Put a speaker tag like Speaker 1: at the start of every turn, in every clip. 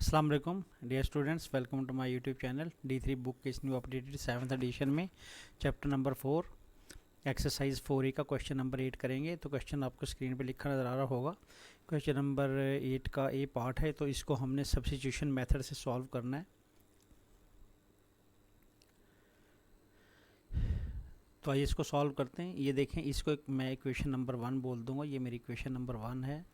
Speaker 1: अस्सलाम वालेकुम dear students, welcome to my YouTube channel D3 book के इस न्यू अपडेटेड 7th एडिशन में चैप्टर नंबर 4 एक्सरसाइज 4A का क्वेश्चन नंबर 8 करेंगे। तो क्वेश्चन आपको स्क्रीन पे लिखा नज़र आ रहा होगा। क्वेश्चन नंबर 8 का ए पार्ट है, तो इसको हमने सब्स्टिट्यूशन मेथड से सॉल्व करना है। तो आइए इसको सॉल्व करते हैं। ये देखें, इसको मैं इक्वेशन नंबर 1 बोल दूँगा। ये मेरी इक्वेशन नंबर 1 है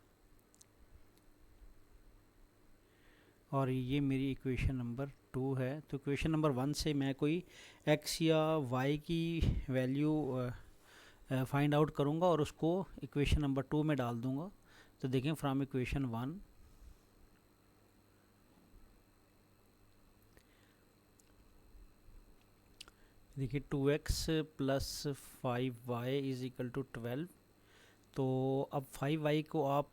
Speaker 1: और ये मेरी इक्वेशन नंबर 2 है। तो इक्वेशन नंबर 1 से मैं कोई x या y की वैल्यू फाइंड आउट करूँगा और उसको इक्वेशन नंबर 2 में डाल दूँगा। तो देखें, फ्रॉम इक्वेशन 1 देखिए 2x plus 5y is equal to 12। तो अब 5y को आप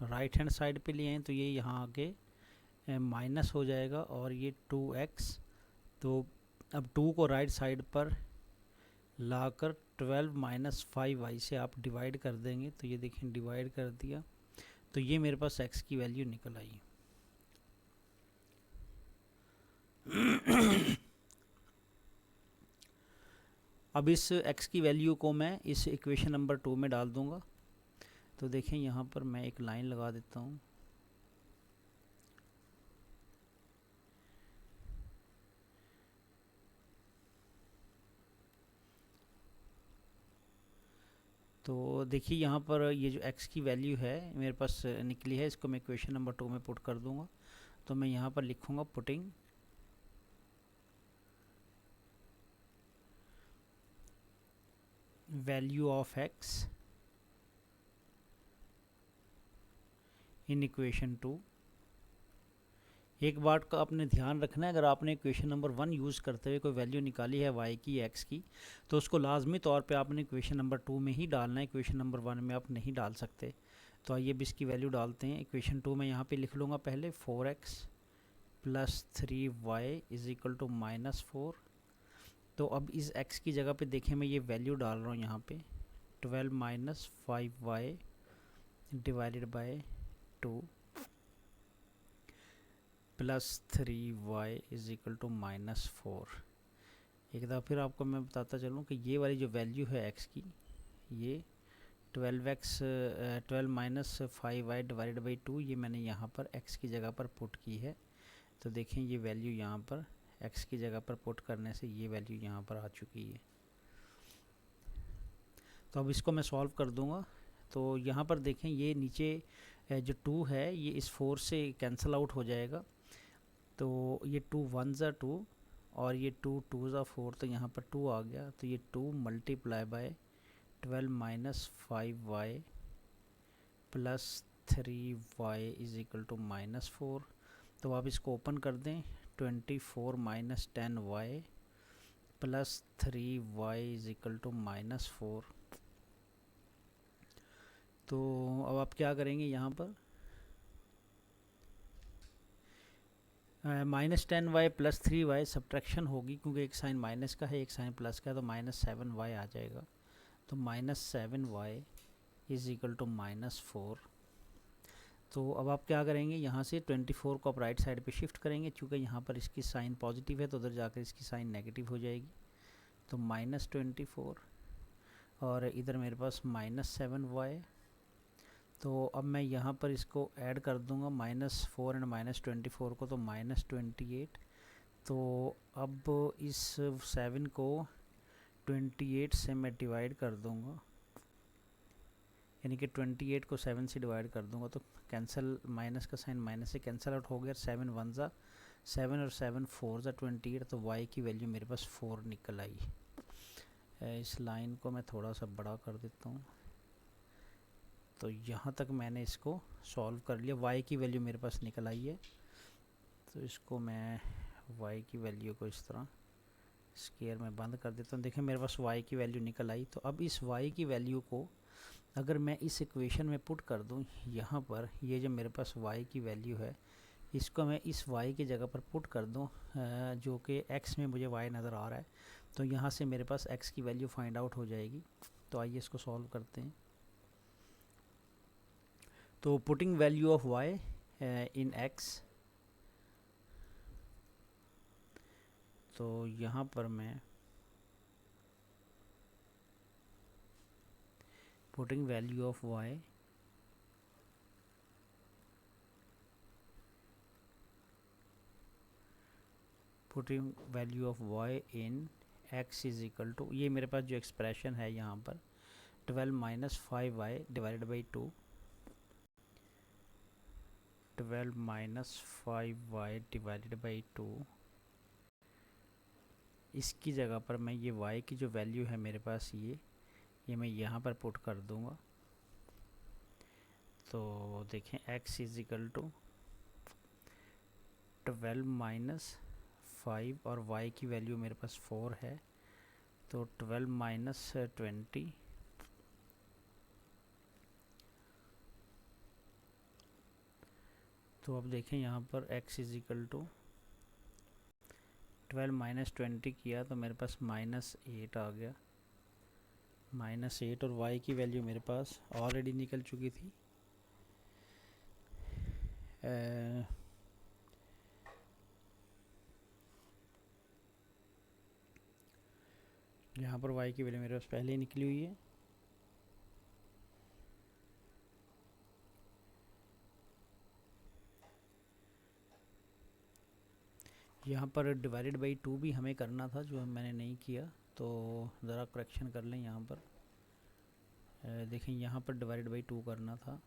Speaker 1: राइट हैंड साइड पे लिए हैं तो ये यहाँ आके माइनस हो जाएगा और ये 2x। तो अब 2 को राइट साइड पर लाकर 12 माइनस 5y से आप डिवाइड कर देंगे। तो ये देखें, डिवाइड कर दिया तो ये मेरे पास x की वैल्यू निकल आई। अब इस x की वैल्यू को मैं इस इक्वेशन नंबर 2 में डाल दूंगा। तो देखें, यहाँ पर मैं एक लाइन लगा देता हूँ। तो देखिए, यहाँ पर ये जो x की वैल्यू है मेरे पास निकली है, इसको मैं इक्वेशन नंबर 2 में पुट कर दूंगा। तो मैं यहाँ पर लिखूँगा putting value of x in equation 2। एक बात का आपने ध्यान रखना है, अगर आपने इक्वेशन नंबर 1 यूज़ करते हुए कोई वैल्यू निकाली है y की x की, तो उसको लाजमी तौर पे आपने इक्वेशन नंबर 2 में ही डालना है। इक्वेशन नंबर 1 में आप नहीं डाल सकते। तो आइए अब इसकी वैल्यू डालते हैं। इक्वेशन 2 में यहाँ पे लिख लूँगा पहले 4x plus 3y is equal to -4। तो अब इस x की जगह पे देखें, मैं ये वैल्यू डाल रहा हूँ यहाँ पे 12 minus 5y divided by 2 plus 3y is equal to -4। एक दफ़ा फिर आपको मैं बताता चलूँ कि ये वाली जो वैल्यू है x की, ये 12 माइनस 5y डिवाइडेड बाई 2, ये मैंने यहाँ पर x की जगह पर पुट की है। तो देखें, ये वैल्यू यहाँ पर x की जगह पर पुट करने से ये वैल्यू यहाँ पर आ चुकी है। तो अब इसको मैं सॉल्व कर दूँगा। तो यहाँ पर देखें, ये नीचे जो 2 है ये इस 4 से कैंसिल आउट हो जाएगा। तो ये 2 1 ज़ा 2 और ये 2 2 ज़ा 4, तो यहाँ पर 2 आ गया। तो ये 2 multiply by 12 minus 5y plus 3y is equal to -4। तो आप इसको ओपन कर दें, 24 minus 10y plus 3y is equal to -4। तो अब आप क्या करेंगे, यहाँ पर -10y प्लस 3y सब्ट्रैक्शन होगी, क्योंकि एक साइन माइनस का है एक साइन प्लस का है, तो -7y आ जाएगा। तो -7y इज इक्वल टू -4। तो अब आप क्या करेंगे, यहाँ से 24 को आप राइट साइड पे शिफ्ट करेंगे, क्योंकि यहाँ पर इसकी साइन पॉजिटिव है तो उधर जाकर इसकी साइन नेगेटिव हो जाएगी। तो -24 और इधर मेरे पास -7y। तो अब मैं यहाँ पर इसको ऐड कर दूँगा -4 एंड -24 को, तो -28। तो अब इस 7 को 28 से मैं डिवाइड कर दूँगा, यानी कि 28 को 7 से डिवाइड कर दूँगा तो कैंसिल, माइनस का साइन माइनस से कैंसिल आउट हो गया। 7 1 ज़ा 7 और 7 4 ज़ा 28। तो y की वैल्यू मेरे पास 4 निकल आई। इस लाइन को मैं थोड़ा सा बड़ा कर देता हूँ। तो यहाँ तक मैंने इसको सॉल्व कर लिया। y की वैल्यू मेरे पास निकल आई है। तो इसको मैं y की वैल्यू को इस तरह स्क्वायर में बंद कर देता हूँ। देखें, मेरे पास y की वैल्यू निकल आई। तो अब इस y की वैल्यू को अगर मैं इस इक्वेशन में पुट कर दूँ, यहाँ पर ये जो मेरे पास y की वैल्यू है, इसको मैं इस y की जगह पर पुट कर दूँ, जो कि x में मुझे y नज़र आ रहा है। तो यहाँ से मेरे पास x की वैल्यू फाइंड आउट हो जाएगी। तो आइए इसको सॉल्व करते हैं। तो putting value of y in x, तो यहाँ पर मैं putting value of y putting value of y in x is equal to, ये मेरे पास जो एक्सप्रेशन है यहाँ पर 12 minus 5y divided by 2, 12 minus 5y divided by 2, इसकी जगह पर मैं ये y की जो वैल्यू है मेरे पास ये मैं यहाँ पर पुट कर दूँगा। तो देखें x is equal to 12 minus 5 और y की वैल्यू मेरे पास 4 है, तो 12 माइनस 20, तो अब देखें यहाँ पर x is equal to 12 minus 20 किया तो मेरे पास -8 आ गया, -8, और y की वैल्यू मेरे पास ऑलरेडी निकल चुकी थी। यहाँ पर y की वैल्यू मेरे पास पहले ही निकली हुई है। यहाँ पर डिवाइडेड बाई 2 भी हमें करना था, जो मैंने नहीं किया, तो ज़रा करेक्शन कर लें यहाँ पर। देखें यहाँ पर डिवाइडेड बाई 2 करना था,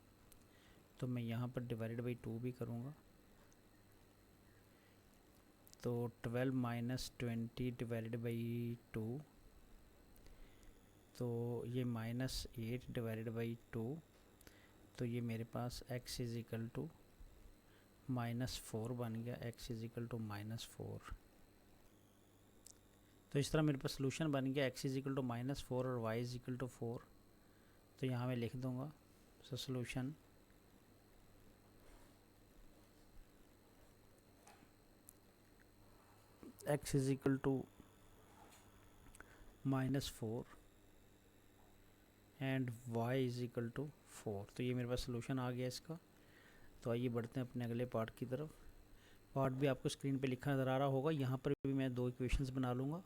Speaker 1: तो मैं यहाँ पर डिवाइडेड बाई 2 भी करूँगा। तो 12 माइनस 20 डिवाइडेड बाई 2, तो ये -8 डिवाइडेड बाई 2, तो ये मेरे पास x इज़ इक्वल टू -4 बन गया, x इज़ इक्वल टू -4। तो इस तरह मेरे पास सोल्यूशन बन गया, x इज़ इक्वल टू -4 और y इज़ इक्वल टू 4। तो यहाँ मैं लिख दूँगा solution x is equal to -4 and y is equal to 4। तो ये मेरे पास सोल्यूशन आ गया इसका। तो आइए बढ़ते हैं अपने अगले पार्ट की तरफ। पार्ट भी आपको स्क्रीन पे लिखा नज़र आ रहा होगा। यहाँ पर भी मैं 2 इक्वेशंस बना लूँगा।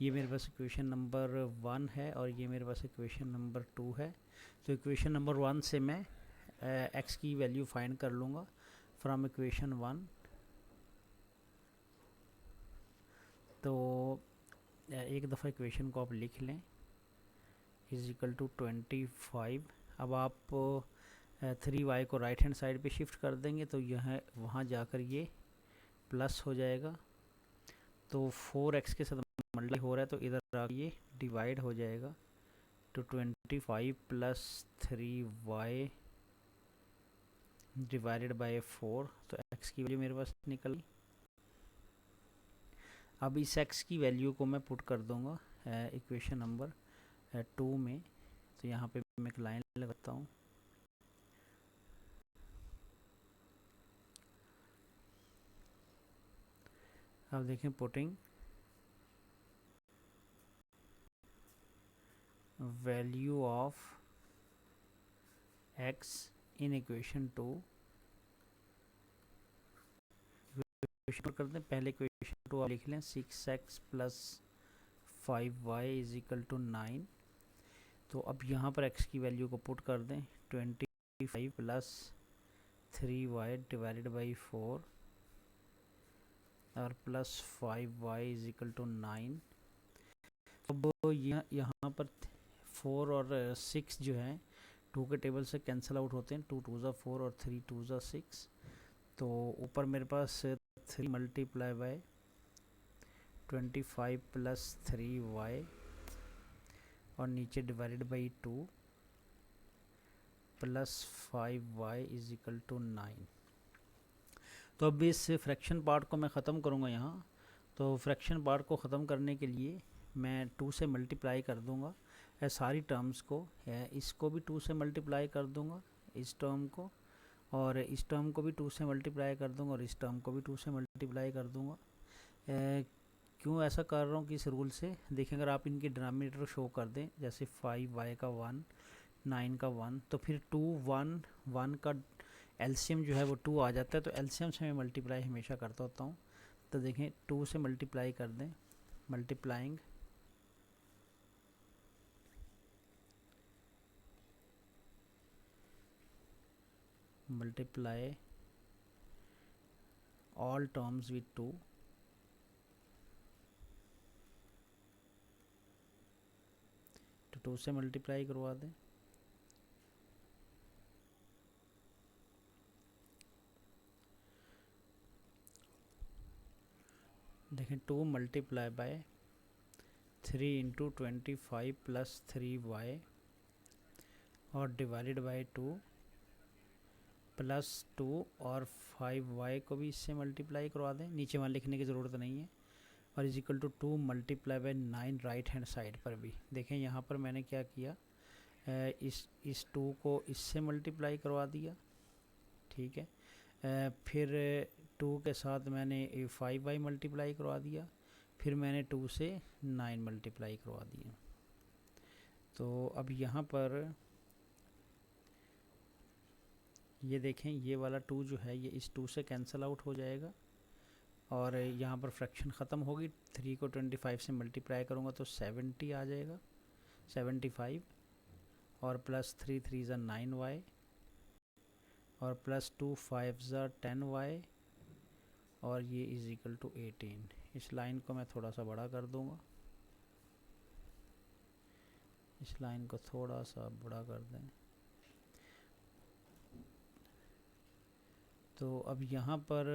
Speaker 1: ये मेरे पास इक्वेशन नंबर 1 है और ये मेरे पास इक्वेशन नंबर 2 है। तो इक्वेशन नंबर 1 से मैं x की वैल्यू फाइंड कर लूँगा फ्रॉम इक्वेशन 1। तो एक दफ़ा इक्वेशन को आप लिख लें, इज़ इक्वल टू 25। अब आप 3y को राइट हैंड साइड पे शिफ्ट कर देंगे तो यह वहाँ जाकर ये प्लस हो जाएगा। तो 4x के साथ मल्टीप्लाई हो रहा है तो इधर आ ये डिवाइड हो जाएगा। तो 25 प्लस 3y डिवाइडेड बाय 4, तो x की वैल्यू मेरे पास निकल। अब इस x की वैल्यू को मैं पुट कर दूंगा इक्वेशन नंबर 2 में। तो यहाँ पे मैं एक लाइन लगाता हूँ। अब देखें putting value of x in equation 2 कर दें। पहले इक्वेशन 2 आप लिख लें, 6x plus 5y is equal to 9। तो अब यहाँ पर x की वैल्यू को पुट कर दें, 25 प्लस 3y डिवाइडेड बाई 4 और plus 5y is equal to 9। अब यहाँ पर 4 और 6 जो है 2 के टेबल से कैंसिल आउट होते हैं, 2 2 ज़ा 4 और 3 2 ज़ा 6। तो ऊपर मेरे पास 3 मल्टीप्लाई बाय 25 प्लस 3y और नीचे divided by 2 plus 5y is equal to 9। तो अब इस फ्रैक्शन पार्ट को मैं ख़त्म करूँगा यहाँ। तो फ्रैक्शन पार्ट को ख़त्म करने के लिए मैं 2 से मल्टीप्लाई कर दूँगा सारी टर्म्स को। इसको भी 2 से मल्टीप्लाई कर दूँगा, इस टर्म को, और इस टर्म को भी 2 से मल्टीप्लाई कर दूँगा और इस टर्म को भी 2 से मल्टीप्लाई कर दूँगा। क्यों ऐसा कर रहा हूँ कि इस रूल से देखें, अगर आप इनके डिनोमिनेटर शो कर दें, जैसे 5y का 1, 9 का 1, तो फिर 2 1 1 का एलसीएम जो है वो 2 आ जाता है। तो एलसीएम से मैं मल्टीप्लाई हमेशा करता होता हूँ। तो देखें 2 से मल्टीप्लाई कर दें, multiplying multiply all terms with 2, तो 2 से मल्टीप्लाई करवा दें। देखें 2 multiply bye 3 into 25 plus 3y और डिवाइडेड बाय 2 प्लस 2 और 5y को भी इससे मल्टीप्लाई करवा दें, नीचे वहाँ लिखने की ज़रूरत नहीं है। और is equal to 2 multiply by 9 right hand side पर भी। देखें यहाँ पर मैंने क्या किया, इस 2 को इससे मल्टीप्लाई करवा दिया, ठीक है। फिर 2 के साथ मैंने 5y मल्टीप्लाई करवा दिया, फिर मैंने 2 से 9 मल्टीप्लाई करवा दिया। तो अब यहाँ पर ये देखें, ये वाला 2 जो है ये इस 2 से कैंसिल आउट हो जाएगा और यहाँ पर फ्रैक्शन ख़त्म होगी। 3 को 25 से मल्टीप्लाई करूँगा तो 70 आ जाएगा, 75 और प्लस 3 3 ज़ा 9y और प्लस 2 5 ज़ा 10y और ये इज़ इक्वल टू 18। इस लाइन को मैं थोड़ा सा बड़ा कर दूँगा, इस लाइन को थोड़ा सा बड़ा कर दें। तो अब यहाँ पर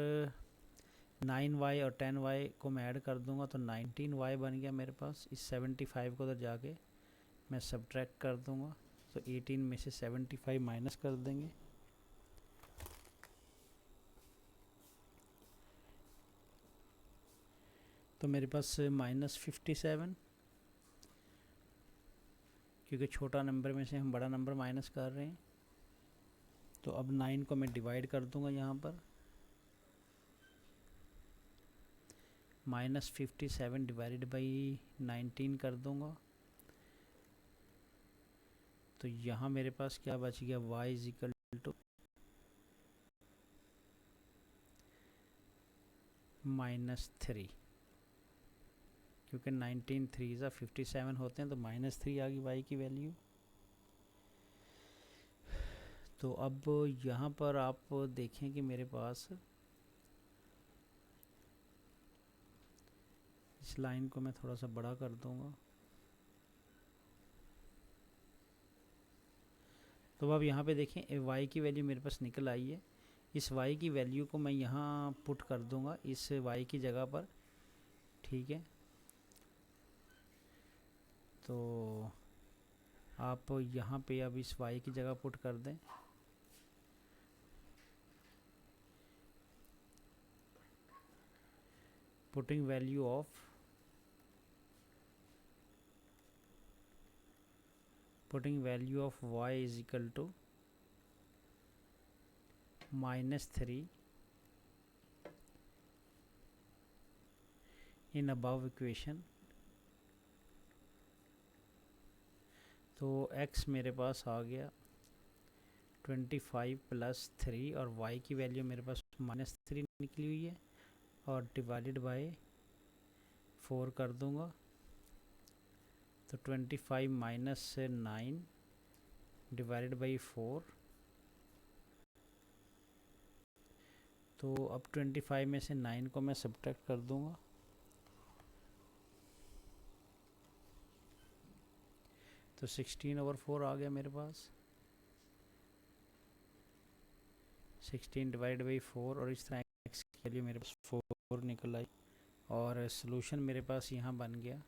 Speaker 1: 9y और 10y को मैं ऐड कर दूंगा तो 19y बन गया मेरे पास। इस 75 को तो जाके मैं सब्ट्रैक्ट कर दूंगा, तो 18 में से 75 माइनस कर देंगे, तो मेरे पास -57, क्योंकि छोटा नंबर में से हम बड़ा नंबर माइनस कर रहे हैं। तो अब 9 को मैं डिवाइड कर दूंगा यहाँ पर, -57 डिवाइडेड बाई 19 कर दूंगा, तो यहाँ मेरे पास क्या बच गया, y इज इक्वल टू -3, क्योंकि 19 3 ज़ा 57 होते हैं तो -3 आ गई y की वैल्यू। तो अब यहाँ पर आप देखें कि मेरे पास इस लाइन को मैं थोड़ा सा बड़ा कर दूंगा। तो अब यहाँ पे देखें y की वैल्यू मेरे पास निकल आई है। इस y की वैल्यू को मैं यहाँ पुट कर दूंगा इस y की जगह पर, ठीक है। तो आप यहाँ पे अब इस y की जगह पुट कर दें, putting value of y is equal to -3 in above equation। तो x मेरे पास आ गया 25 प्लस 3 और y की वैल्यू मेरे पास -3 निकली हुई है और डिवाइडेड बाय 4 कर दूंगा, तो 25 माइनस 9 डिवाइडेड बाई 4। तो अब 25 में से 9 को मैं सब्ट्रैक्ट कर दूंगा, तो 16/4 आ गया मेरे पास, 16 डिवाइड बाई 4 और इस तरह x की वैल्यू मेरे पास 4 निकल आई और सॉल्यूशन मेरे पास यहाँ बन गया।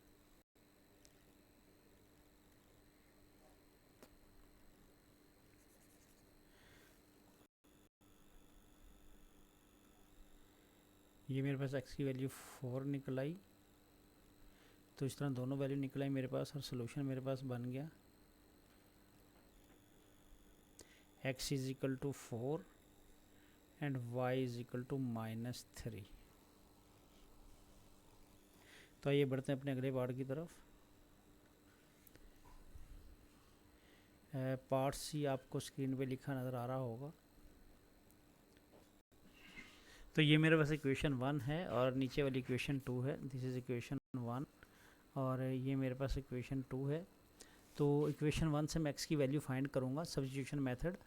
Speaker 1: ये मेरे पास x की वैल्यू 4 निकल आई, तो इस तरह दोनों वैल्यू निकल आई मेरे पास और सॉल्यूशन मेरे पास बन गया x is equal to 4 and y is equal to -3। तो आइए बढ़ते हैं अपने अगले पार्ट की तरफ। पार्ट सी आपको स्क्रीन पे लिखा नज़र आ रहा होगा। तो ये मेरे पास इक्वेशन 1 है और नीचे वाली इक्वेशन 2 है। दिस इज़ इक्वेशन 1 और ये मेरे पास इक्वेशन 2 है। तो इक्वेशन 1 से मैं x की वैल्यू फाइंड करूँगा सब्स्टिट्यूशन मेथड,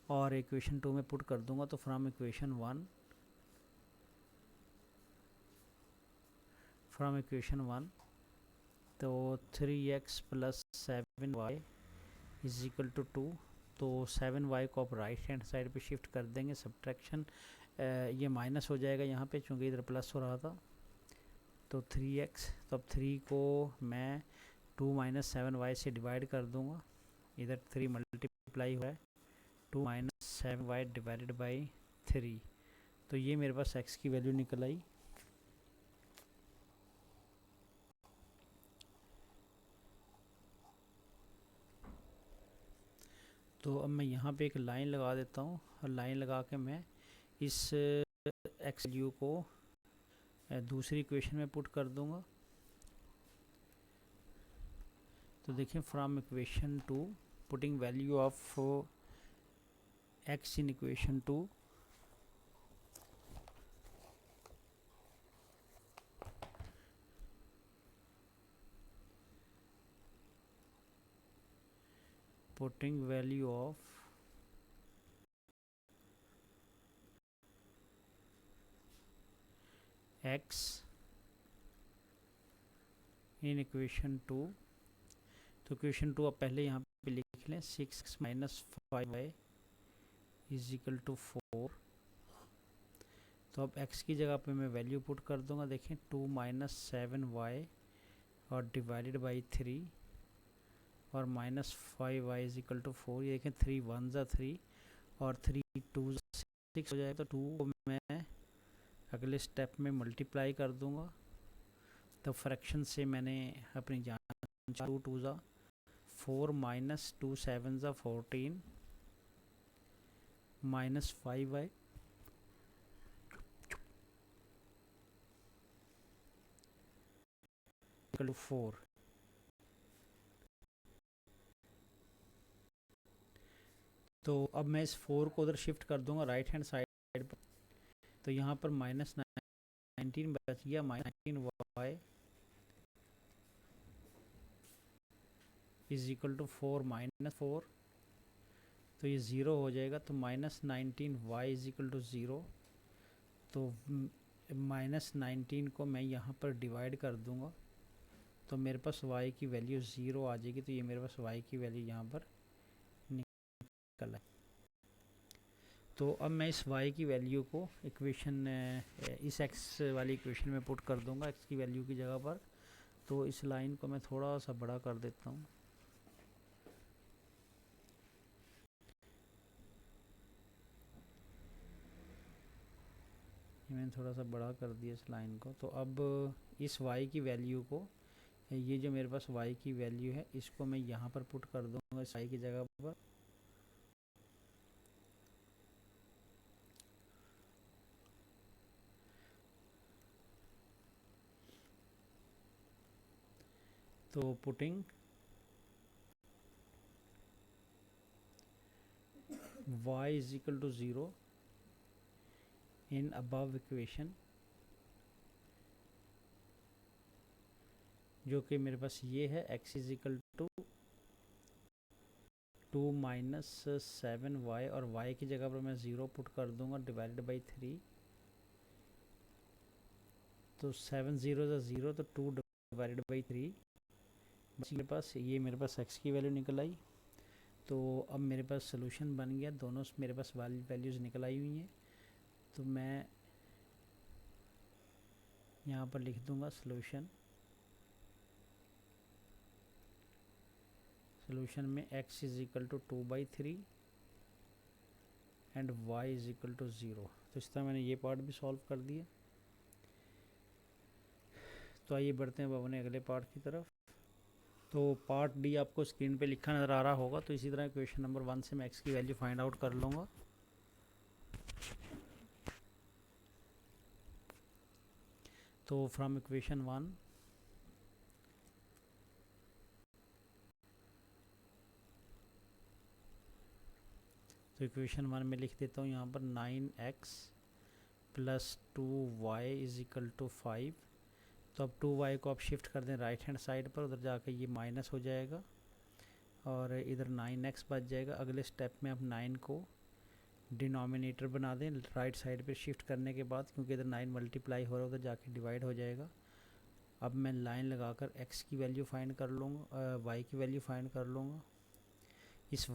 Speaker 1: और इक्वेशन 2 में पुट कर दूँगा। तो फ्रॉम इक्वेशन 1 तो 3x plus 7y is equal to 2। तो 7y को आप राइट हैंड साइड पे शिफ्ट कर देंगे, सब्ट्रैक्शन ये माइनस हो जाएगा यहाँ पे चूँकि इधर प्लस हो रहा था। तो 3x, तो अब 3 को मैं 2 माइनस 7y से डिवाइड कर दूँगा। इधर 3 मल्टीप्लाई हुआ है, 2 माइनस 7y डिवाइडेड बाई 3। तो ये मेरे पास x की वैल्यू निकल आई। तो अब मैं यहाँ पे एक लाइन लगा देता हूँ और लाइन लगा के मैं इस x वैल्यू को दूसरी इक्वेशन में पुट कर दूँगा। तो देखिए from equation 2 putting value of x in equation 2, putting value of x in equation 2। तो इक्वेशन 2 आप पहले यहाँ पे लिख लें, 6 minus 5y is equal to 4। तो अब x की जगह पे मैं वैल्यू पुट कर दूंगा। देखें 2 माइनस 7y और डिवाइडेड बाई 3 और minus 5y is equal to 4। ये देखें 3 1 ज़ा 3 और 3 2 6 हो जाएगा। तो 2 को मैं अगले स्टेप में मल्टीप्लाई कर दूंगा। तो फ्रैक्शन से मैंने अपनी जान 2 2 ज़ा 4 माइनस 2 7 ज़ा 14 माइनस 5y इक्वल टू 4। तो अब मैं इस 4 को उधर शिफ्ट कर दूंगा राइट हैंड साइड पर। तो यहाँ पर माइनस 19 बच गया, minus 19y is equal to 4 minus 4। तो ये ज़ीरो हो जाएगा। तो minus 19y is equal to 0। तो माइनस 19 को मैं यहाँ पर डिवाइड कर दूंगा। तो मेरे पास y की वैल्यू 0 आ जाएगी। तो ये मेरे पास y की वैल्यू यहाँ पर निकल है। तो अब मैं इस y की वैल्यू को इक्वेशन इस x वाली इक्वेशन में पुट कर दूंगा x की वैल्यू की जगह पर। तो इस लाइन को मैं थोड़ा सा बड़ा कर देता हूँ। मैंने थोड़ा सा बड़ा कर दिया इस लाइन को। तो अब इस y की वैल्यू को, ये जो मेरे पास y की वैल्यू है, इसको मैं यहाँ पर पुट कर दूंगा इस y की जगह पर। तो putting y is equal to 0 in above equation, जो कि मेरे पास ये है x is equal to 2 minus 7y और y की जगह पर मैं 0 पुट कर दूंगा डिवाइडेड बाई 3। तो 7 0 ज़ा 0, तो 2 डिवाइडेड बाई 3 मेरे पास, ये मेरे पास x की वैल्यू निकल आई। तो अब मेरे पास सोल्यूशन बन गया, दोनों मेरे पास वैल्यूज़ निकल आई हुई हैं। तो मैं यहाँ पर लिख दूंगा सोल्यूशन में x is equal to 2/3 and y is equal to 0। तो इस तरह मैंने ये पार्ट भी सॉल्व कर दिया। तो आइए बढ़ते हैं अब अपने अगले पार्ट की तरफ। तो पार्ट डी आपको स्क्रीन पे लिखा नज़र आ रहा होगा। तो इसी तरह क्वेश्चन नंबर 1 से मैं x की वैल्यू फाइंड आउट कर लूँगा। तो फ्रॉम इक्वेशन 1 तो इक्वेशन 1 में लिख देता हूँ यहाँ पर 9x plus 2y is equal to 5। तो अब 2y को आप शिफ्ट कर दें राइट हैंड साइड पर, उधर जाके ये माइनस हो जाएगा और इधर 9x बच जाएगा। अगले स्टेप में आप 9 को डिनोमिनेटर बना दें राइट साइड पे शिफ्ट करने के बाद, क्योंकि इधर 9 मल्टीप्लाई हो रहा है, उधर जाके डिवाइड हो जाएगा। अब मैं लाइन लगाकर x की वैल्यू फाइंड कर लूँगा, y की वैल्यू फाइंड कर लूँगा। इस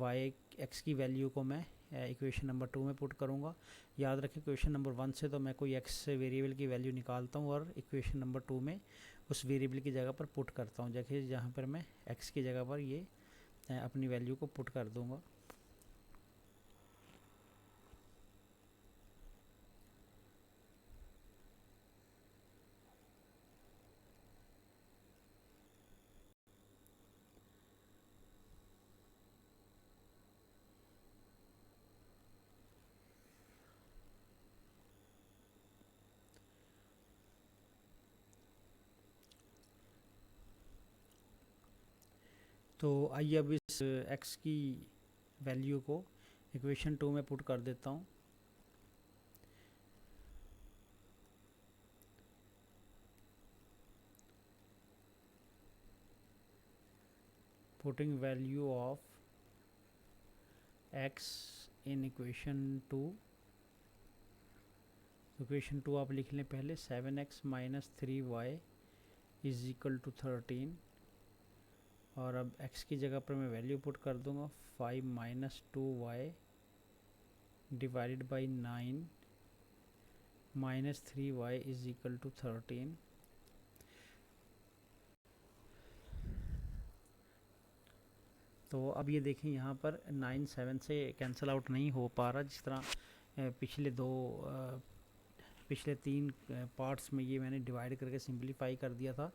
Speaker 1: x की वैल्यू को मैं इक्वेशन नंबर 2 में पुट करूँगा। याद रखें इक्वेशन नंबर 1 से तो मैं कोई x वेरिएबल की वैल्यू निकालता हूँ और इक्वेशन नंबर 2 में उस वेरिएबल की जगह पर पुट करता हूँ, जैसे जहाँ पर मैं x की जगह पर ये अपनी वैल्यू को पुट कर दूँगा। तो आइए अब इस x की वैल्यू को इक्वेशन 2 में पुट कर देता हूँ। Putting value of x in equation 2। Equation 2 आप लिख लें पहले, 7x minus 3y is equal to 13। और अब x की जगह पर मैं वैल्यू पुट कर दूंगा 5 minus 2y divided by 9 minus 3y is equal to 13। तो अब ये देखें यहाँ पर 9 7 से कैंसिल आउट नहीं हो पा रहा, जिस तरह पिछले 3 पार्ट्स में ये मैंने डिवाइड करके सिंपलीफाई कर दिया था।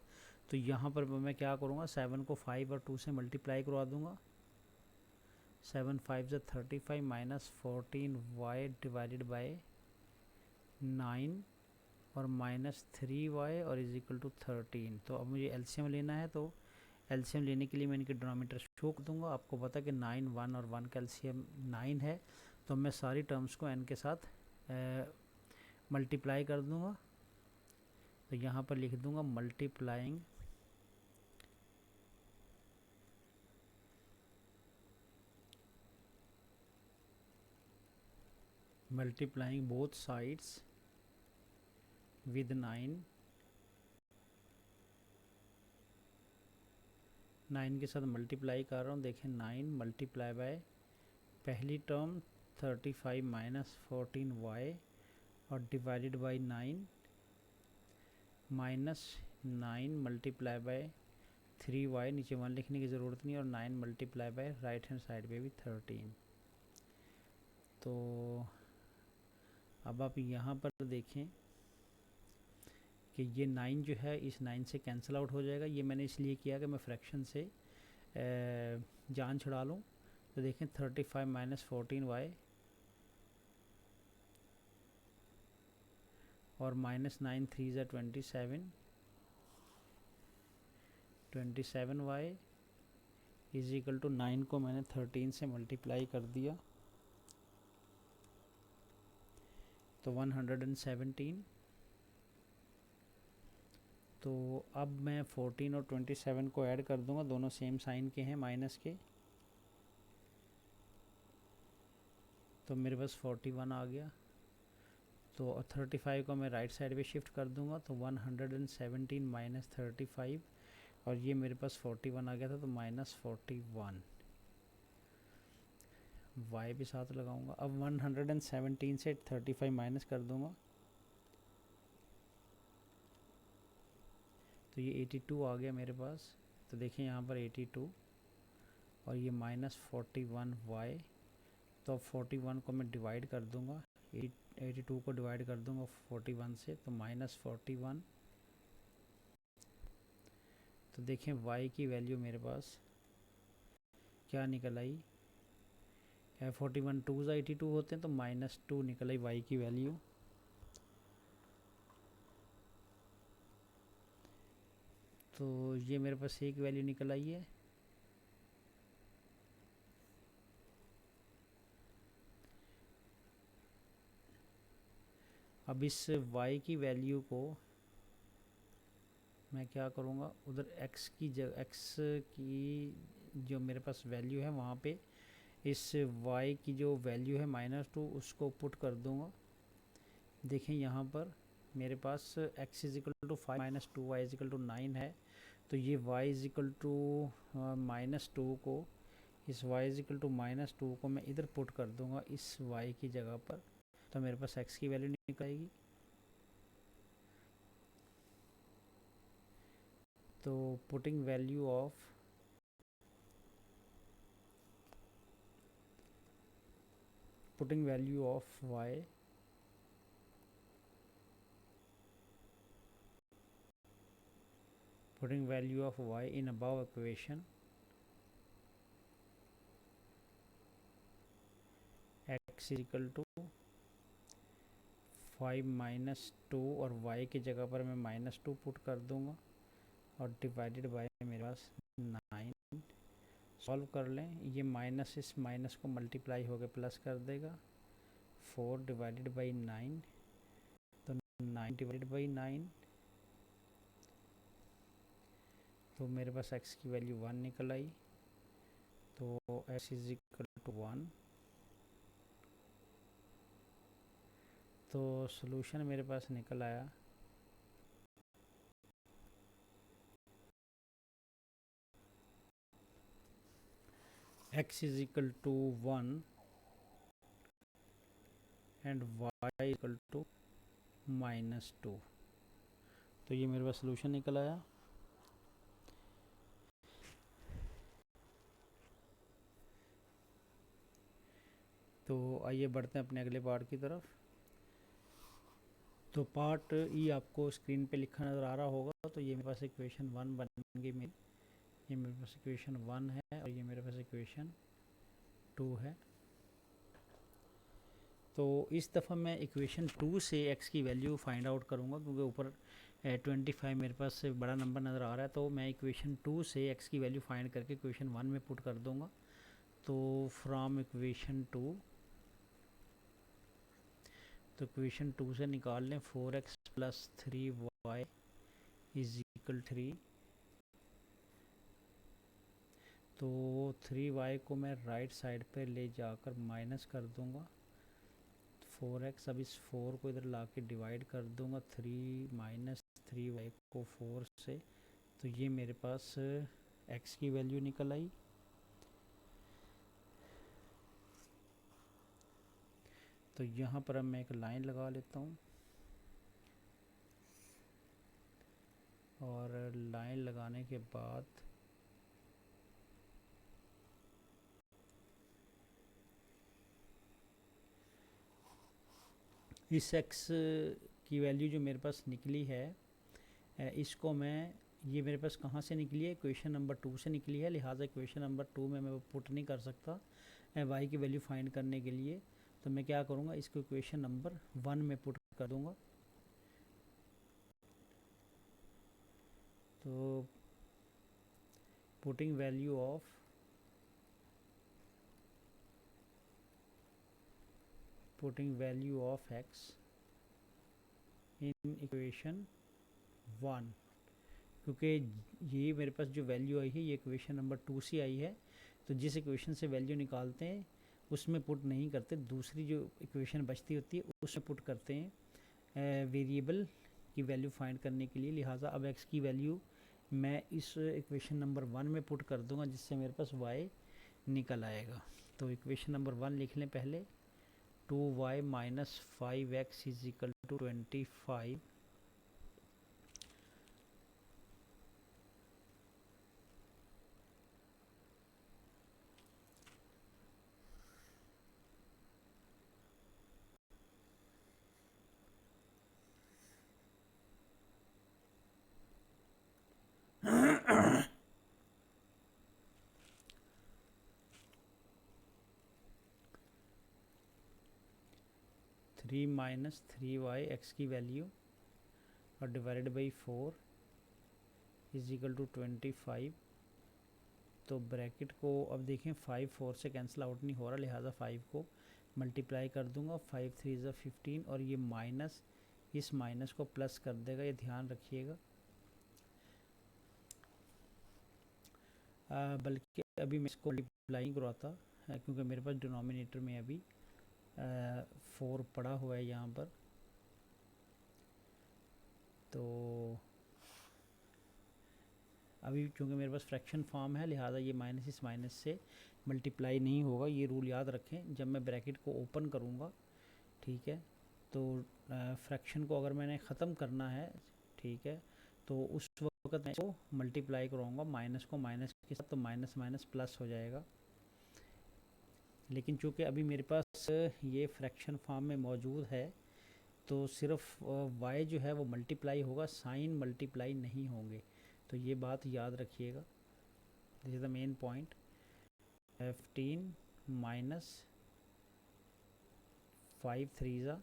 Speaker 1: तो यहाँ पर मैं क्या करूँगा, 7 को 5 और 2 से मल्टीप्लाई करवा दूँगा। 7 5 से 35 माइनस 14y डिवाइडेड बाय 9 और माइनस 3y और इज इक्वल टू 13। तो अब मुझे एलसीएम लेना है, तो एलसीएम लेने के लिए मैं इनके डिनोमिनेटर शो कर दूँगा। आपको पता कि 9 1 और 1 का एलसीएम 9 है, तो मैं सारी टर्म्स को n के साथ मल्टीप्लाई कर दूँगा। तो यहाँ पर लिख दूँगा मल्टीप्लाइंग बोथ साइड्स विद 9 के साथ मल्टीप्लाई कर रहा हूँ। देखें 9 मल्टीप्लाई बाय पहली टर्म 35 माइनस 14y और divided by 9 minus 9 multiply by 3y, नीचे 1 लिखने की ज़रूरत नहीं, और 9 multiply by right hand side पे भी 13। तो अब आप यहाँ पर देखें कि ये 9 जो है इस 9 से कैंसिल आउट हो जाएगा। ये मैंने इसलिए किया कि मैं फ्रैक्शन से जान छुड़ा लूँ। तो देखें 35 माइनस 14y और माइनस 9 3 ज़ा 27y इज इक्वल टू 9 को मैंने 13 से मल्टीप्लाई कर दिया, तो 117। तो अब मैं 14 और 27 को ऐड कर दूंगा, दोनों सेम साइन के हैं माइनस के, तो मेरे पास 41 आ गया। तो 35 को मैं राइट साइड पे शिफ्ट कर दूंगा, तो 117 माइनस 35 और ये मेरे पास 41 आ गया था, तो माइनस 41 y भी साथ लगाऊंगा। अब 117 से 35 माइनस कर दूंगा, तो ये 82 आ गया मेरे पास। तो देखें यहाँ पर 82 और ये माइनस 41y। तो अब 41 को मैं डिवाइड कर दूंगा, 82 को डिवाइड कर दूंगा 41 से, तो माइनस 41। तो देखें y की वैल्यू मेरे पास क्या निकल आई, 41 2 ज़ा 82 होते हैं, तो माइनस 2 निकल आई y की वैल्यू। तो ये मेरे पास एक वैल्यू निकल आई है। अब इस y की वैल्यू को मैं क्या करूँगा, उधर x की जगह, x की जो मेरे पास वैल्यू है वहाँ पे इस y की जो वैल्यू है -2 उसको पुट कर दूँगा। देखें यहाँ पर मेरे पास x is equal to 5 - 2 y is equal to 9 है, तो ये y इज इक्वल टू -2 को, इस y इज इक्वल टू -2 को मैं इधर पुट कर दूँगा इस y की जगह पर, तो मेरे पास x की वैल्यू निकल आएगी। तो putting value of y, putting value of y in above equation, x is equal to 5 - 2 और y की जगह पर मैं -2 पुट कर दूंगा और डिवाइडेड बाय मेरे पास 9। सॉल्व कर लें, ये माइनस इस माइनस को मल्टीप्लाई होकर प्लस कर देगा, 4 डिवाइडेड बाई 9, तो 9 डिवाइडेड बाई 9, तो मेरे पास x की वैल्यू 1 निकल आई, तो x इज इक्वल टू 1। तो सॉल्यूशन मेरे पास निकल आया x is equal to 1 and y equal to -2। तो ये मेरे पास सॉल्यूशन निकल आया। तो आइए बढ़ते हैं अपने अगले पार्ट की तरफ। तो पार्ट ई आपको स्क्रीन पे लिखा नज़र आ रहा होगा। तो ये मेरे पास इक्वेशन 1 बन गई मेरी, ये मेरे पास इक्वेशन 1 है और ये मेरे पास इक्वेशन 2 है। तो इस दफ़ा मैं इक्वेशन 2 से x की वैल्यू फाइंड आउट करूँगा, क्योंकि ऊपर 25 मेरे पास से बड़ा नंबर नज़र आ रहा है। तो मैं इक्वेशन 2 से x की वैल्यू फाइंड करके इक्वेशन 1 में पुट कर दूँगा। तो फ्रॉम इक्वेशन 2, तो इक्वेशन 2 से निकाल लें 4x + 3y इज इक्वल 3। तो 3y को मैं राइट साइड पे ले जाकर माइनस कर दूंगा, 4x, अब इस 4 को इधर ला के डिवाइड कर दूंगा 3 - 3y को 4 से, तो ये मेरे पास x की वैल्यू निकल आई। तो यहाँ पर अब मैं एक लाइन लगा लेता हूँ और लाइन लगाने के बाद इस x की वैल्यू जो मेरे पास निकली है, इसको मैं, ये मेरे पास कहाँ से निकली है, इक्वेशन नंबर 2 से निकली है, लिहाजा इक्वेशन नंबर 2 में मैं पुट नहीं कर सकता y की वैल्यू फाइंड करने के लिए। तो मैं क्या करूँगा, इसको इक्वेशन नंबर 1 में पुट कर दूँगा। तो putting value of x in equation 1, क्योंकि ये मेरे पास जो वैल्यू आई है ये इक्वेशन नंबर 2 से आई है। तो जिस इक्वेशन से वैल्यू निकालते हैं उसमें पुट नहीं करते, दूसरी जो इक्वेशन बचती होती है उसमें पुट करते हैं वेरिएबल की वैल्यू फाइंड करने के लिए। लिहाजा अब x की वैल्यू मैं इस इक्वेशन नंबर 1 में पुट कर दूंगा, जिससे मेरे पास y निकल आएगा। तो इक्वेशन नंबर 1 लिख लें पहले, 2y - 5x is equal to 25। Three minus 3y x की वैल्यू और divided by 4 is equal to 25। तो ब्रैकेट को अब देखें 5 4 से कैंसिल आउट नहीं हो रहा, लिहाजा 5 को मल्टीप्लाई कर दूंगा, 5 3 ज़ा 15 और ये माइनस इस माइनस को प्लस कर देगा, ये ध्यान रखिएगा। बल्कि अभी मैं इसको मल्टीप्लाई करवाता क्योंकि मेरे पास डिनोमिनेटर में अभी 4 पड़ा हुआ है यहाँ पर। तो अभी चूँकि मेरे पास फ्रैक्शन फॉर्म है, लिहाजा ये माइनस इस माइनस से मल्टीप्लाई नहीं होगा। ये रूल याद रखें, जब मैं ब्रैकेट को ओपन करूँगा, ठीक है, तो फ्रैक्शन को अगर मैंने ख़त्म करना है, ठीक है, तो उस वक्त मैं इसको मल्टीप्लाई कराऊँगा माइनस को माइनस के साथ, तो माइनस माइनस प्लस हो जाएगा। लेकिन चूँकि अभी मेरे पास ये फ्रैक्शन फॉर्म में मौजूद है, तो सिर्फ y जो है वो मल्टीप्लाई होगा, साइन मल्टीप्लाई नहीं होंगे। तो ये बात याद रखिएगा, this is the main point. 15 minus 5 3 ज़ा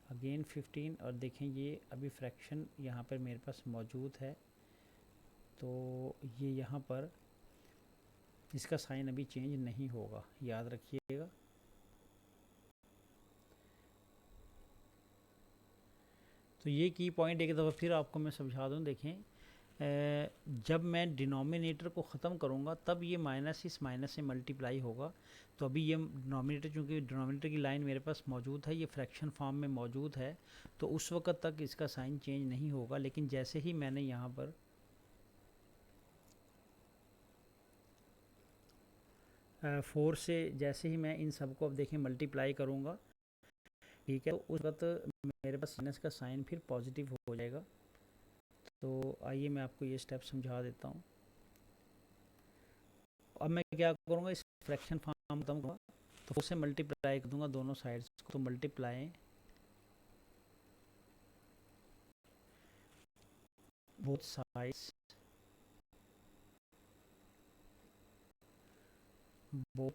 Speaker 1: अगेन 15, और देखें ये अभी फ्रैक्शन यहाँ पर मेरे पास मौजूद है, तो ये यहाँ पर इसका साइन अभी चेंज नहीं होगा, याद रखिएगा। तो ये की पॉइंट एक दफ़ा फिर आपको मैं समझा दूँ। देखें, जब मैं डिनोमिनेटर को ख़त्म करूँगा तब ये माइनस इस माइनस से मल्टीप्लाई होगा। तो अभी ये डिनोमिनेटर, चूँकि डिनोमिनेटर की लाइन मेरे पास मौजूद है, ये फ्रैक्शन फॉर्म में मौजूद है, तो उस वक्त तक इसका साइन चेंज नहीं होगा। लेकिन जैसे ही मैंने यहाँ पर 4 से जैसे ही मैं इन सबको अब देखें मल्टीप्लाई करूँगा, ठीक है, तो उस वक्त मेरे पास माइनस का साइन फिर पॉजिटिव हो जाएगा। तो आइए मैं आपको ये स्टेप समझा देता हूँ। अब मैं क्या करूँगा, इस फ्रैक्शन फॉर्म खत्म करूँगा, तो 4 से मल्टीप्लाई कर दूँगा दोनों साइड्स को। तो मल्टीप्लाई बोथ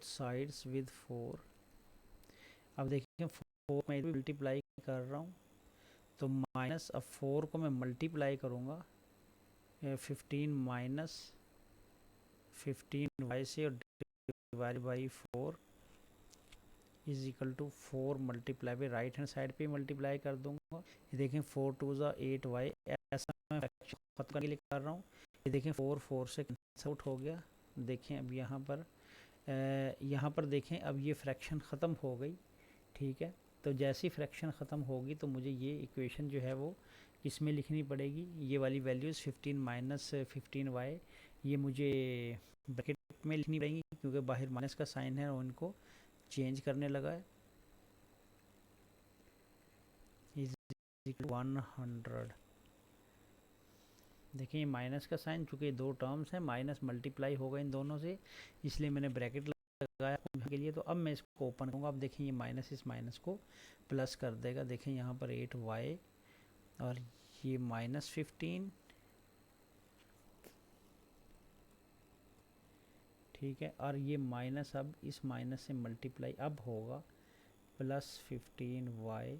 Speaker 1: साइड्स विद 4। अब देखिए 4 मैं मल्टीप्लाई कर रहा हूँ, तो माइनस, अब 4 को मैं मल्टीप्लाई करूँगा 15 माइनस 15 y से और divide by 4 is equal to 4 multiply by right hand side पे मल्टीप्लाई कर दूंगा। ये देखें 4 2 ज़ा 8y, ऐसा मैं फ्रैक्शन खत्म करने के लिए कर रहा हूँ। ये देखें 4 4 से कैंसिल आउट हो गया। देखें अब यहाँ पर देखें, अब ये फ्रैक्शन ख़त्म हो गई, ठीक है। तो जैसी फ्रैक्शन ख़त्म होगी तो मुझे ये इक्वेशन जो है वो किस में लिखनी पड़ेगी, ये वाली वैल्यूज़ 15 माइनस 15y ये मुझे ब्रैकेट में लिखनी पड़ेगी, क्योंकि बाहर माइनस का साइन है और उनको चेंज करने लगा है। इज 100, देखिए ये माइनस का साइन, चूँकि दो टर्म्स हैं, माइनस मल्टीप्लाई होगा इन दोनों से, इसलिए मैंने ब्रैकेट लगाया के लिए। तो अब मैं इसको ओपन करूँगा, अब देखें ये माइनस इस माइनस को प्लस कर देगा। देखें यहाँ पर 8y और ये माइनस 15, ठीक है, और ये माइनस अब इस माइनस से मल्टीप्लाई अब होगा प्लस 15y।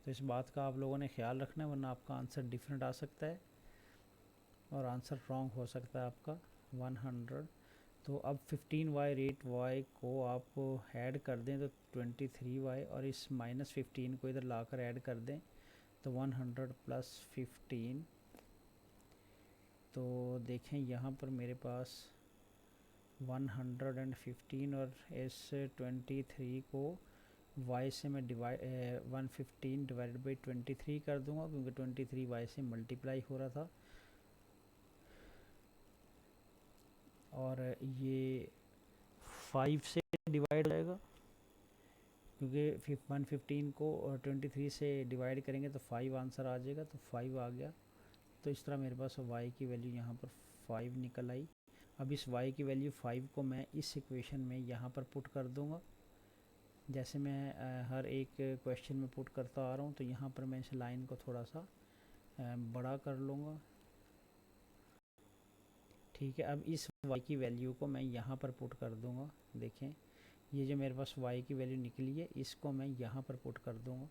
Speaker 1: तो इस बात का आप लोगों ने ख्याल रखना है, वरना आपका आंसर डिफरेंट आ सकता है और आंसर रॉन्ग हो सकता है आपका 100। तो अब 15y 8y को आप ऐड कर दें तो 23y, और इस माइनस 15 को इधर लाकर ऐड कर दें तो 100 प्लस 15। तो देखें यहाँ पर मेरे पास 115 और इस 23 को y से मैं 115 डिवाइडेड बाई 23 कर दूंगा, क्योंकि 23 y से मल्टीप्लाई हो रहा था। और ये 5 से डिवाइड हो जाएगा, क्योंकि 115 को 23 से डिवाइड करेंगे तो 5 आंसर आ जाएगा, तो 5 आ गया। तो इस तरह मेरे पास y की वैल्यू यहाँ पर 5 निकल आई। अब इस y की वैल्यू 5 को मैं इस इक्वेशन में यहाँ पर पुट कर दूँगा, जैसे मैं हर एक क्वेश्चन में पुट करता आ रहा हूँ। तो यहाँ पर मैं इस लाइन को थोड़ा सा बड़ा कर लूँगा, ठीक है। अब इस y की वैल्यू को मैं यहाँ पर पुट कर दूँगा। देखें ये जो मेरे पास y की वैल्यू निकली है, इसको मैं यहाँ पर पुट कर दूँगा।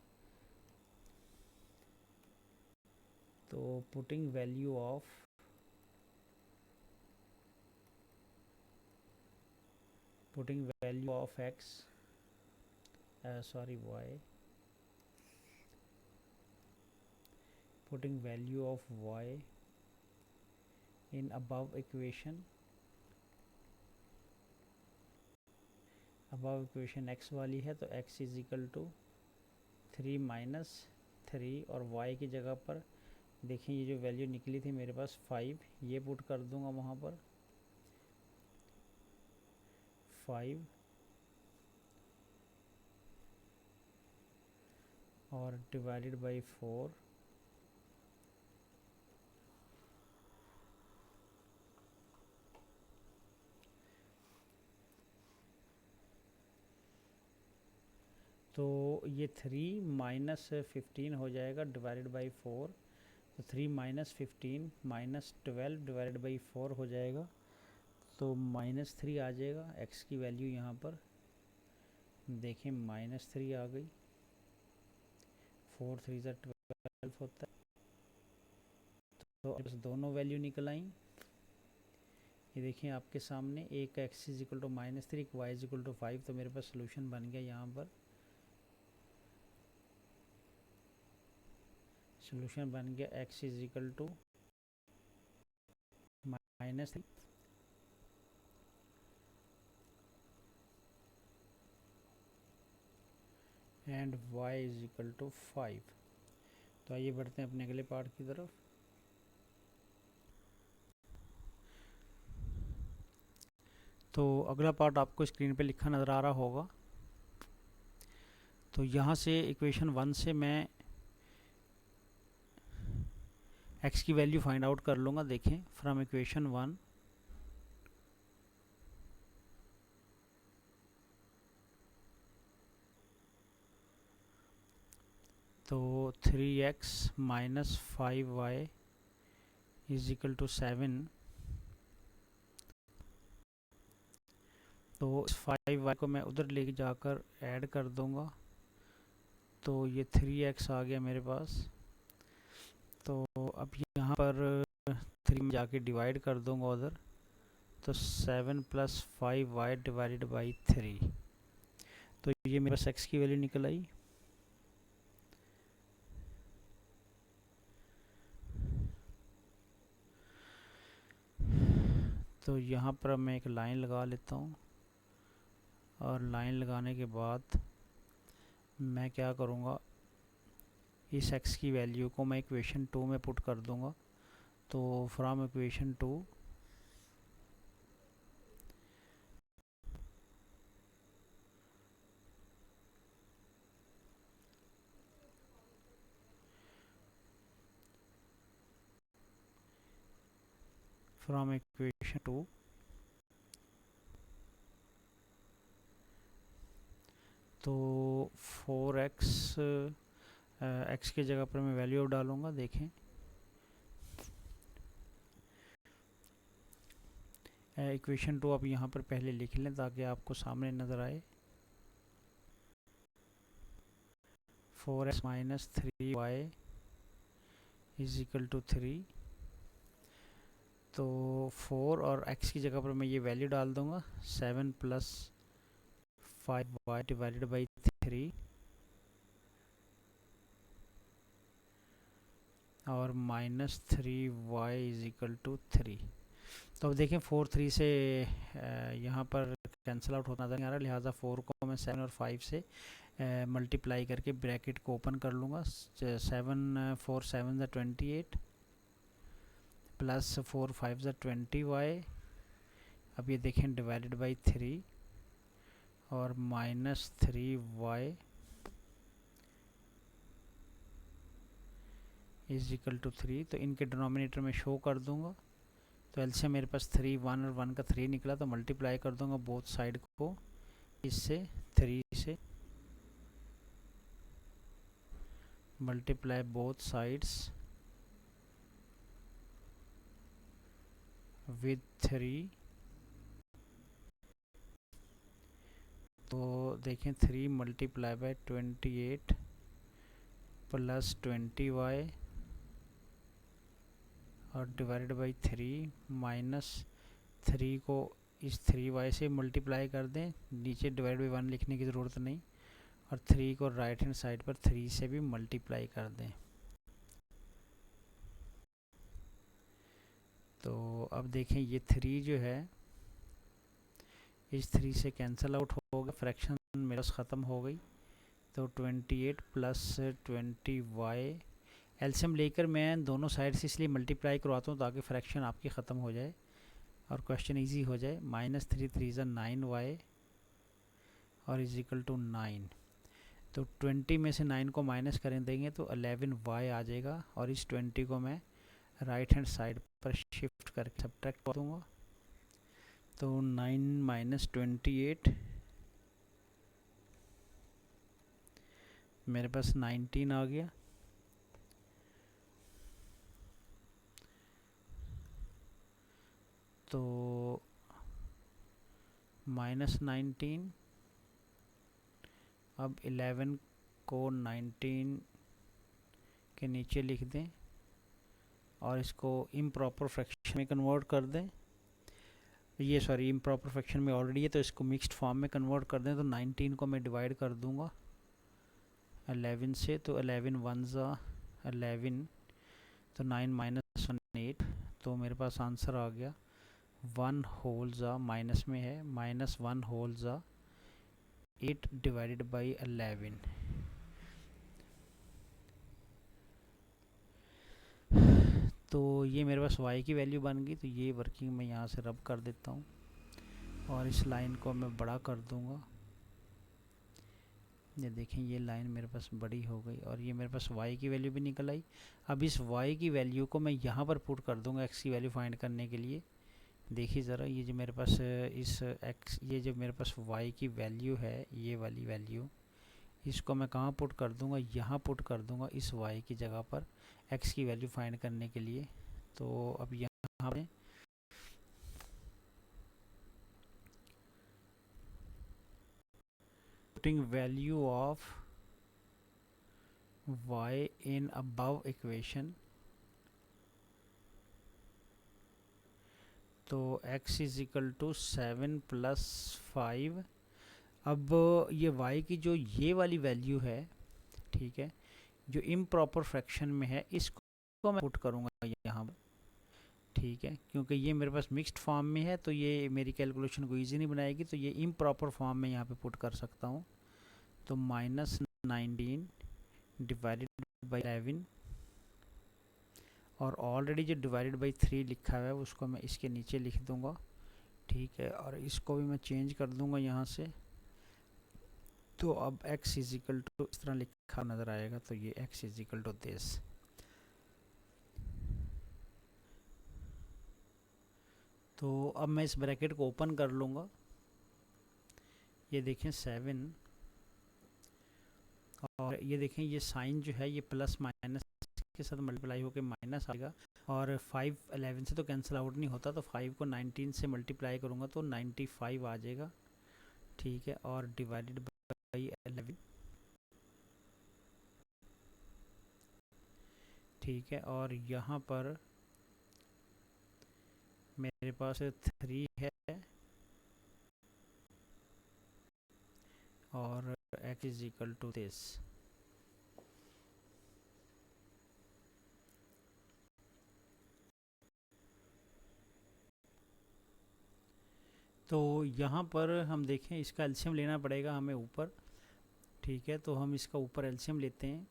Speaker 1: तो putting value of x y, putting value of y in above equation x वाली है तो x is equal to 3 minus 3 और y की जगह पर देखिए ये जो वैल्यू निकली थी मेरे पास 5, ये पुट कर दूंगा वहाँ पर 5 और डिवाइडेड बाई 4 तो ये 3 माइनस 15 हो जाएगा डिवाइडेड बाई 4, तो 3 माइनस 15 माइनस 12 डिवाइडेड बाई 4 हो जाएगा, तो -3 आ जाएगा x की वैल्यू यहाँ पर देखें -3 आ गई, 4 3 12 होता है, तो दोनों वैल्यू निकल आई। ये देखिए आपके सामने, एक x इज इक्वल टू -3, एक y इज इक्वल टू 5, तो मेरे पास सोल्यूशन बन गया। यहाँ पर सोल्यूशन बन गया x is equal to -3 and y is equal to 5। तो आइए बढ़ते हैं अपने अगले पार्ट की तरफ। तो अगला पार्ट आपको स्क्रीन पे लिखा नज़र आ रहा होगा। तो यहाँ से इक्वेशन 1 से मैं x की वैल्यू फाइंड आउट कर लूँगा। देखें फ्रॉम इक्वेशन 1 तो 3x minus 5y is equal to 7, तो 5y को मैं उधर ले जाकर ऐड कर दूंगा, तो ये 3x आ गया मेरे पास। तो अब यहाँ पर 3 में जाके डिवाइड कर दूंगा उधर, तो 7 + 5y डिवाइडेड बाई 3, तो ये मेरे पास x की वैल्यू निकल आई। तो यहाँ पर मैं एक लाइन लगा लेता हूँ, और लाइन लगाने के बाद मैं क्या करूँगा, इस x की वैल्यू को मैं इक्वेशन 2 में पुट कर दूँगा। तो फ्रॉम इक्वेशन 2 फ्रॉम इक्वेशन 2 तो 4x x की जगह पर मैं वैल्यू डालूँगा। देखें इक्वेशन 2 आप यहाँ पर पहले लिख लें ताकि आपको सामने नज़र आए। 4x minus 3y is equal to 3, तो 4 और x की जगह पर मैं ये वैल्यू डाल दूँगा 7 + 5y डिवाइडेड बाई 3 और -3y इज इक्वल टू 3। तो अब देखें 4 3 से यहाँ पर कैंसिल आउट होता नजर आ रहा है, लिहाजा 4 को मैं 7 और 5 से मल्टीप्लाई करके ब्रैकेट को ओपन कर लूँगा। 7 4 7 = 28 प्लस 4 5 = 20y, अब ये देखें डिवाइडेड बाई 3 और -3y इज इक्वल टू 3, तो इनके डिनोमिनेटर में शो कर दूंगा। तो एलसीएम मेरे पास 3 1 और 1 का 3 निकला, तो मल्टीप्लाई कर दूंगा बोथ साइड को इससे 3 से, मल्टीप्लाई बोथ साइड्स विद 3, तो देखें 3 मल्टीप्लाई बाय 28 प्लस 20y और डिवाइडेड बाई 3 -3 को इस 3y से मल्टीप्लाई कर दें, नीचे डिवाइड बाई 1 लिखने की ज़रूरत नहीं, और 3 को राइट हैंड साइड पर 3 से भी मल्टीप्लाई कर दें। तो अब देखें ये 3 जो है इस 3 से कैंसिल आउट हो गया, फ्रैक्शन मेरे पास ख़त्म हो गई। तो 28 प्लस 20y एलसीएम लेकर मैं दोनों साइड से इसलिए मल्टीप्लाई करवाता हूँ ताकि फ्रैक्शन आपकी ख़त्म हो जाए और क्वेश्चन इजी हो जाए। -3 3 9y और इज इक्वल टू 9। तो 20 में से 9 को माइनस करें देंगे तो 11y आ जाएगा और इस 20 को मैं राइट हैंड साइड पर शिफ्ट करके सब्ट्रैक्ट कर दूँगा। तो 9 - 28 मेरे पास 19 आ गया। तो -19 अब 11 को 19 के नीचे लिख दें और इसको इम्प्रॉपर फ्रैक्शन में कन्वर्ट कर दें। ये सॉरी इम्प्रॉपर फ्रैक्शन में ऑलरेडी है तो इसको मिक्स्ड फॉर्म में कन्वर्ट कर दें। तो 19 को मैं डिवाइड कर दूंगा 11 से, तो 11 1 11, तो 9 - 1 8, तो मेरे पास आंसर आ गया 1 होल ज़ा माइनस में है -1 होल ज़ा 8 डिवाइडेड बाई 11। तो ये मेरे पास y की वैल्यू बन गई। तो ये वर्किंग मैं यहाँ से रब कर देता हूँ और इस लाइन को मैं बड़ा कर दूँगा। ये देखें ये लाइन मेरे पास बड़ी हो गई और ये मेरे पास y की वैल्यू भी निकल आई। अब इस y की वैल्यू को मैं यहाँ पर पुट कर दूँगा x की वैल्यू फाइंड करने के लिए। देखिए ज़रा ये जो मेरे पास इस x, ये जो मेरे पास y की वैल्यू है, ये वाली वैल्यू, इसको मैं कहाँ पुट कर दूँगा, यहाँ पुट कर दूँगा इस y की जगह पर x की वैल्यू फाइंड करने के लिए। तो अब यहाँ पे putting value of y in above equation, तो x इज इक्वल टू 7 + 5। अब ये y की जो ये वाली वैल्यू है, ठीक है, जो इम्प्रॉपर फ्रैक्शन में है, इसको मैं पुट करूँगा यहाँ पर, ठीक है, क्योंकि ये मेरे पास मिक्स्ड फॉर्म में है तो ये मेरी कैलकुलेशन को ईजी नहीं बनाएगी। तो ये इम्प्रॉपर फॉर्म में यहाँ पे पुट कर सकता हूँ। तो -19 डिवाइडेड बाई 11 और ऑलरेडी जो डिवाइडेड बाई 3 लिखा हुआ है उसको मैं इसके नीचे लिख दूँगा, ठीक है, और इसको भी मैं चेंज कर दूँगा यहाँ से। तो अब x इज इक्वल टू इस तरह लिखा नज़र आएगा। तो ये x is equal to this. तो अब मैं इस ब्रैकेट को ओपन कर लूँगा। ये देखें 7 और ये देखें ये साइन जो है ये प्लस माइनस के साथ मल्टीप्लाई होकर माइनस आएगा और 5 11 से तो कैंसिल आउट नहीं होता। तो 5 को 19 से मल्टीप्लाई करूँगा तो 95 आ जाएगा, ठीक है, और डिवाइडेड बाई 11, ठीक है, और यहाँ पर मेरे पास 3 है और x is equal to this. तो यहाँ पर हम देखें इसका एलसीएम लेना पड़ेगा हमें ऊपर, ठीक है, तो हम इसका ऊपर एलसीएम लेते हैं।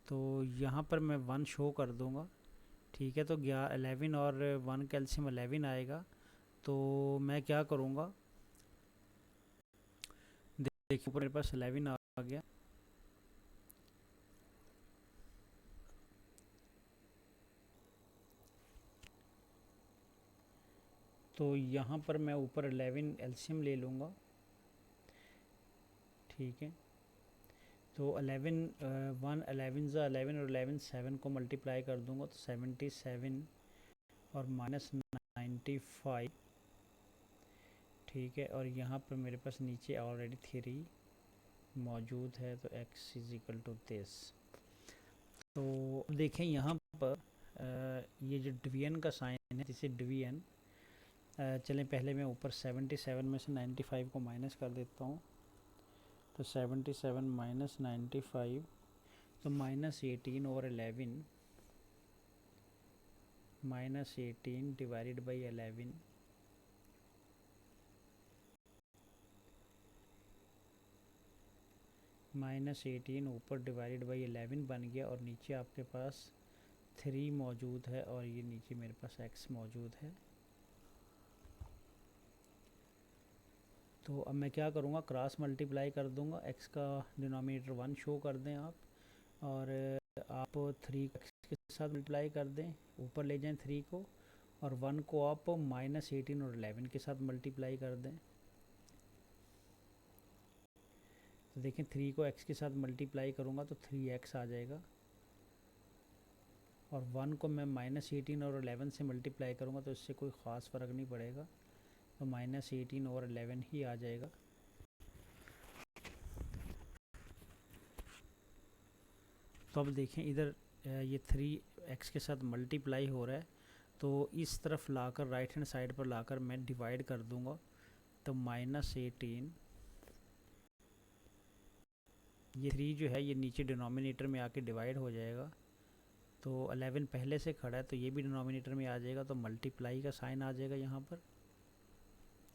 Speaker 1: तो यहाँ पर मैं 1 शो कर दूँगा, ठीक है, तो 11 और 1 का एलसीएम 11 आएगा। तो मैं क्या करूँगा, देखिए ऊपर मेरे पास 11 आ गया। तो यहाँ पर मैं ऊपर 11 एलसीएम ले लूँगा, ठीक है। तो 11 1 11 ज़ा 11 और 11 7 को मल्टीप्लाई कर दूँगा तो 77 और -95, ठीक है, और यहाँ पर मेरे पास नीचे ऑलरेडी 3 मौजूद है। तो x is equal to this. तो देखें यहाँ पर ये जो डिवीजन का साइन है, जिसे डिवीजन, चलें पहले मैं ऊपर 77 में से 95 को माइनस कर देता हूँ। तो 77 माइनस 95, तो -18 और 11, -18 डिवाइडेड बाई 11, -18 ऊपर डिवाइडेड बाई 11 बन गया, और नीचे आपके पास 3 मौजूद है, और ये नीचे मेरे पास x मौजूद है। तो अब मैं क्या करूँगा, क्रॉस मल्टीप्लाई कर दूँगा, x का डिनोमिनेटर 1 शो कर दें आप, और आप 3 x के साथ मल्टीप्लाई कर दें, ऊपर ले जाएं 3 को, और 1 को आप -18 और 11 के साथ मल्टीप्लाई कर दें। तो देखें 3 को x के साथ मल्टीप्लाई करूँगा तो 3x आ जाएगा, और 1 को मैं -18 और 11 से मल्टीप्लाई करूँगा तो इससे कोई ख़ास फ़र्क नहीं पड़ेगा, तो -18 और 11 ही आ जाएगा। तो अब देखें इधर ये 3x के साथ मल्टीप्लाई हो रहा है, तो इस तरफ लाकर राइट हैंड साइड पर लाकर मैं डिवाइड कर दूंगा, तो -18, ये 3 जो है ये नीचे डिनोमिनेटर में आके डिवाइड हो जाएगा, तो 11 पहले से खड़ा है तो ये भी डिनोमिनेटर में आ जाएगा, तो मल्टीप्लाई का साइन आ जाएगा यहाँ पर।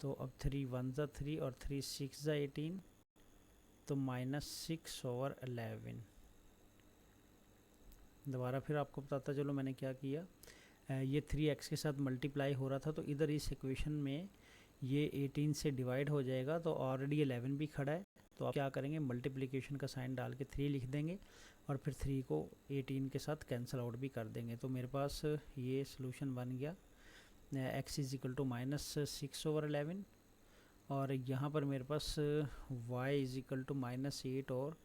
Speaker 1: तो अब 3 1 ज़ा 3 और 3 6 ज़ा 18, तो -6 ओवर 11। दोबारा फिर आपको बताता चलो मैंने क्या किया। ये 3x के साथ मल्टीप्लाई हो रहा था, तो इधर इस इक्वेशन में ये 18 से डिवाइड हो जाएगा, तो ऑलरेडी 11 भी खड़ा है, तो आप क्या करेंगे, मल्टीप्लिकेशन का साइन डाल के 3 लिख देंगे, और फिर 3 को 18 के साथ कैंसिल आउट भी कर देंगे। तो मेरे पास ये सोल्यूशन बन गया, x is equal to -6 over 11, और यहाँ पर मेरे पास y इज़ इक्वल टू -8 और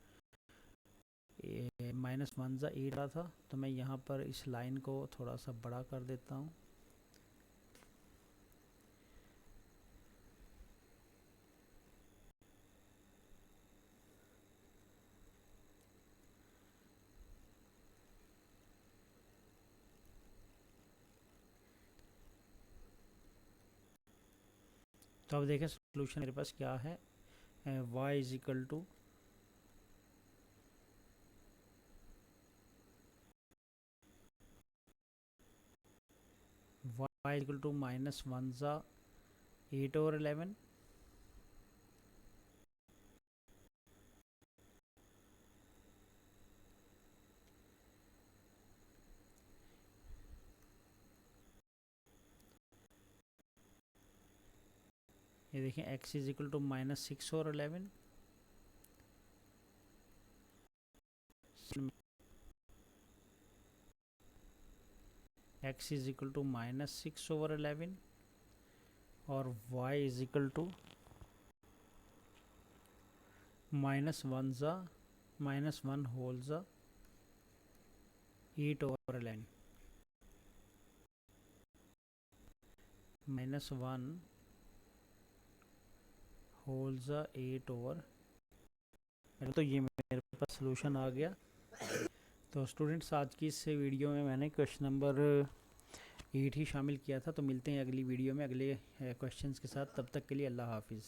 Speaker 1: -1 ज़ा 8 रहा था, तो मैं यहाँ पर इस लाइन को थोड़ा सा बड़ा कर देता हूँ। तो अब देखें सोल्यूशन मेरे पास क्या है, y इज़ इक्वल टू -1 ज़ा 8 ओवर 11, ये देखें x is equal to -6 over 11, x is equal to -6 over 11, और y इज़ इक्वल टू -1 ज़ा -1 होल ज़ा 8 ओवर 11, -1 होल ज़ा 8 ओवर, तो ये मेरे पास सोल्यूशन आ गया। तो स्टूडेंट्स आज की इस वीडियो में मैंने क्वेश्चन नंबर 8 ही शामिल किया था, तो मिलते हैं अगली वीडियो में अगले क्वेश्चंस के साथ, तब तक के लिए अल्लाह हाफिज़।